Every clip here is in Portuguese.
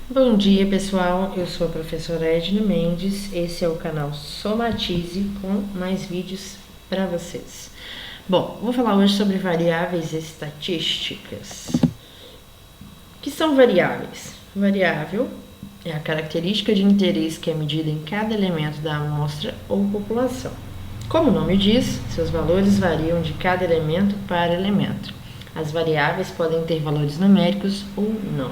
Bom dia, pessoal. Eu sou a professora Edna Mendes. Esse é o canal Somatize com mais vídeos para vocês. Bom, vou falar hoje sobre variáveis estatísticas. O que são variáveis? Variável é a característica de interesse que é medida em cada elemento da amostra ou população. Como o nome diz, seus valores variam de cada elemento para elemento. As variáveis podem ter valores numéricos ou não.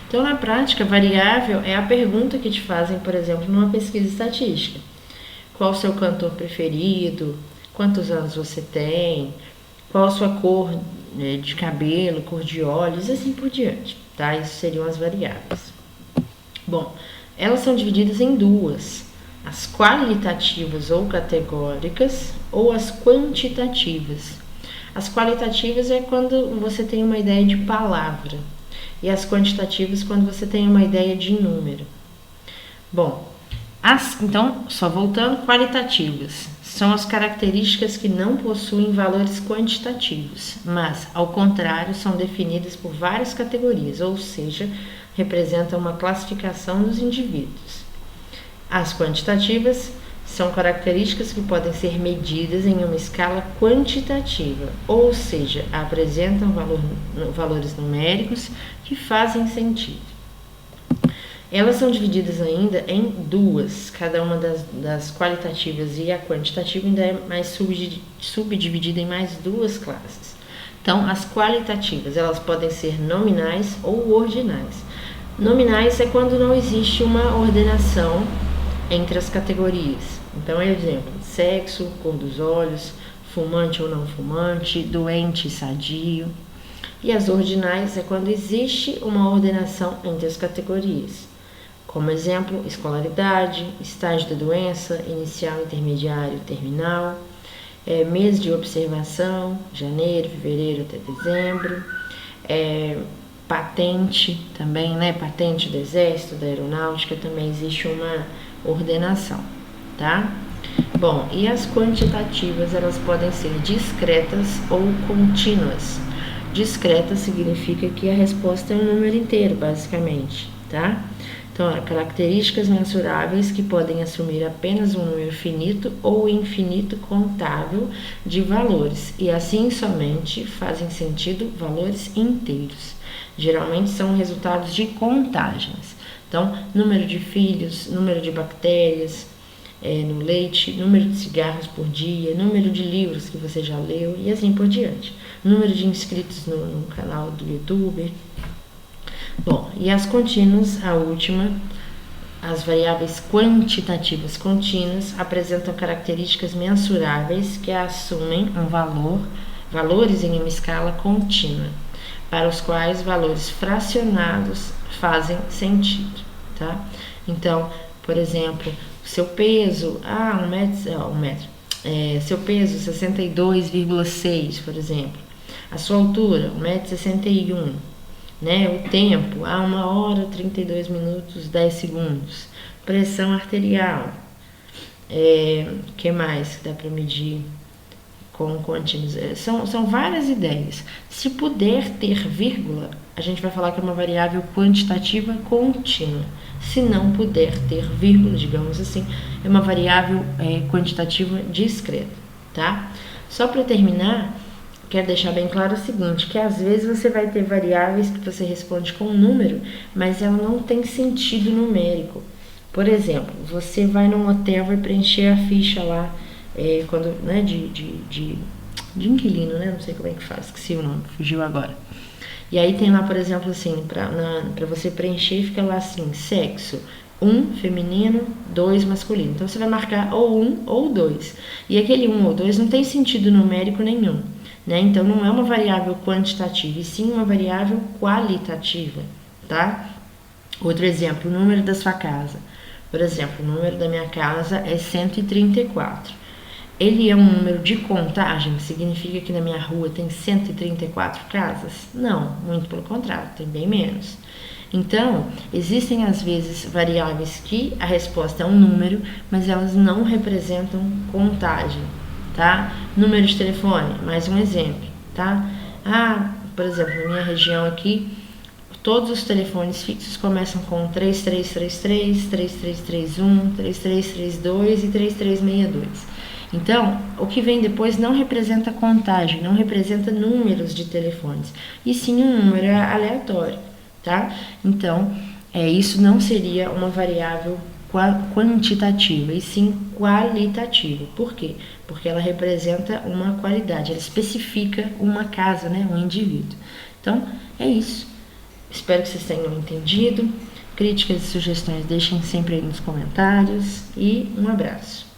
Então, na prática, variável é a pergunta que te fazem, por exemplo, numa pesquisa estatística. Qual o seu cantor preferido? Quantos anos você tem? Qual a sua cor de cabelo, cor de olhos, e assim por diante, tá? Isso seriam as variáveis. Bom, elas são divididas em duas: as qualitativas ou categóricas ou as quantitativas. As qualitativas é quando você tem uma ideia de palavra, e as quantitativas quando você tem uma ideia de número. Bom, então, só voltando, qualitativas são as características que não possuem valores quantitativos, mas, ao contrário, são definidas por várias categorias, ou seja, representam uma classificação dos indivíduos. As quantitativas são características que podem ser medidas em uma escala quantitativa, ou seja, apresentam valores numéricos que fazem sentido. Elas são divididas ainda em duas, cada uma das qualitativas e a quantitativa ainda é mais subdividida em mais duas classes. Então, as qualitativas, elas podem ser nominais ou ordinais. Nominais é quando não existe uma ordenação entre as categorias. Então, exemplo: sexo, cor dos olhos, fumante ou não fumante, doente e sadio. E as ordinais é quando existe uma ordenação entre as categorias. Como exemplo, escolaridade, estágio da doença, inicial, intermediário, terminal, mês de observação, janeiro, fevereiro até dezembro, patente também, né? Patente do exército, da aeronáutica, também existe uma ordenação, tá? Bom, e as quantitativas, elas podem ser discretas ou contínuas. Discreta significa que a resposta é um número inteiro, basicamente, tá? Então, características mensuráveis que podem assumir apenas um número finito ou infinito contável de valores, e assim somente fazem sentido valores inteiros. Geralmente são resultados de contagens. Então, número de filhos, número de bactérias no leite, número de cigarros por dia, número de livros que você já leu e assim por diante. Número de inscritos no canal do YouTube. Bom, e as contínuas, a última, as variáveis quantitativas contínuas apresentam características mensuráveis que assumem valores em uma escala contínua, para os quais valores fracionados fazem sentido, tá? Então, por exemplo, seu peso, seu peso 62,6, por exemplo. A sua altura, 1,61 m, né? O tempo, 1 hora, 32 minutos, 10 segundos. Pressão arterial. Que mais que dá para medir com contínuos? São várias ideias. Se puder ter vírgula, a gente vai falar que é uma variável quantitativa contínua. Se não puder ter vírgula, digamos assim, é uma variável quantitativa discreta, tá? Só para terminar, quero deixar bem claro o seguinte, que às vezes você vai ter variáveis que você responde com um número, mas ela não tem sentido numérico. Por exemplo, você vai num hotel, vai preencher a ficha lá, de inquilino, né? Não sei como é que faz, esqueci o nome, fugiu agora. E aí tem lá, por exemplo, assim, para você preencher, fica lá assim: sexo, 1 feminino, 2 masculino. Então você vai marcar ou 1 ou 2. E aquele 1 ou 2 não tem sentido numérico nenhum, né? Então não é uma variável quantitativa, e sim uma variável qualitativa, tá? Outro exemplo: o número da sua casa. Por exemplo, o número da minha casa é 134. Ele é um número de contagem? Significa que na minha rua tem 134 casas? Não, muito pelo contrário, tem bem menos. Então, existem às vezes variáveis que a resposta é um número, mas elas não representam contagem, tá? Número de telefone, mais um exemplo, tá? Por exemplo, na minha região aqui, Todos os telefones fixos começam com 3333, 3331, 3332 e 3362. Então, o que vem depois não representa contagem, não representa números de telefones, e sim um número aleatório, tá? Então, isso não seria uma variável quantitativa, e sim qualitativa. Por quê? Porque ela representa uma qualidade, ela especifica uma casa, né? Um indivíduo. Então, é isso. Espero que vocês tenham entendido. Críticas e sugestões deixem sempre aí nos comentários. E um abraço.